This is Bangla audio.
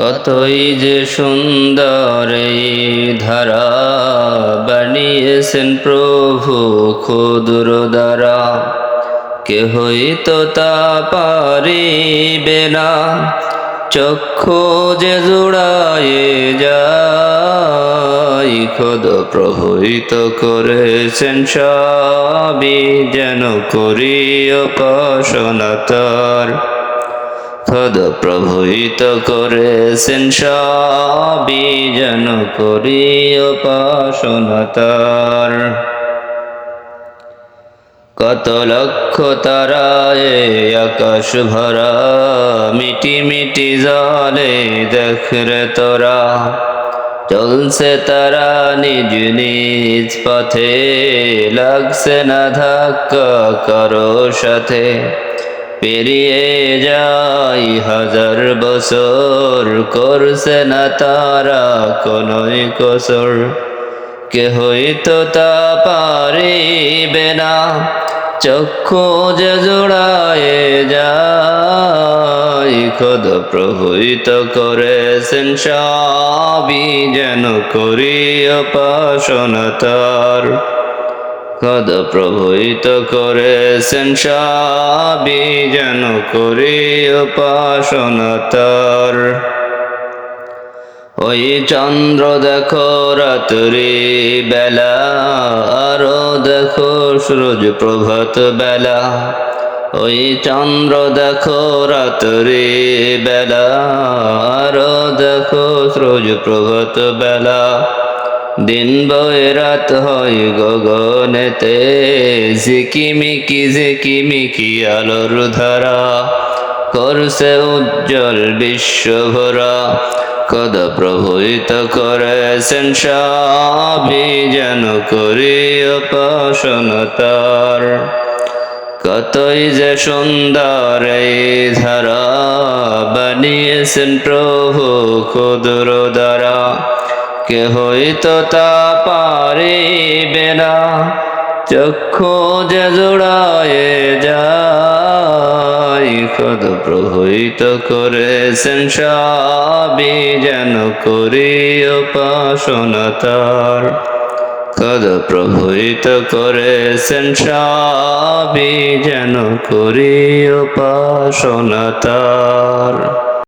কতই যে সুন্দর এই ধারা বানিয়েছেন প্রভু ক্ষুদ্র দ্বারা, কেহই তো তা পারিবে না। চক্ষু যে জুড়ায়ে যায়, খোদ প্রভুই তো করেছেন সবই, যেন করি উপাসনা তার। খোদ প্রভুই তো করেছেন সবই, যেন করি উপাসনা তার। কত লক্ষ তারায় আকাশ ভরা, মিটি মিটি জলে দেখ রে তোরা। চলছে তারা নিজ নিজ পথে, লাগছে না ধাক্কা কারো সাথে। পেরিয়ে যাই হাজার বছর, করছে না তারা কোনোই কসর। কেহই তো তা পারিবে না, চক্ষু যে জোড়ায়ে যায়। খোদ প্রভুই তো করেছেন সবই, যেন করি উপাসনা তার। খোদ প্রভুই তো করেছেন সবই, যেন করি উপাসনা তার। ওই চন্দ্র দেখো রাত্রি বেলা, আরো দেখো সূরজ প্রভাত বেলা। ওই চন্দ্র দেখো রাত্রি বেলা, আরো দেখো সূরজ প্রভাত বেলা। দিন বয়ে রাত হয় গগনেতে, ঝিকিমিকি আলোর ধারা। করছে উজ্জ্বল বিশ্ব ভরা, খোদ প্রভুই তো করেছেন সবই, যেন করি উপাসনা তার। কতই যে সুন্দর এই ধারা বানিয়েছেন প্রভু ক্ষুদ্র দ্বারা, কেহই তো তা পারিবে না। চক্ষু যে জোড়ায়ে যায়, খোদ প্রভুই তো করেছেন সবই, যেন করি উপাসনা তার। খোদ প্রভুই তো করেছেন সবই, যেন করি উপাসনা তার।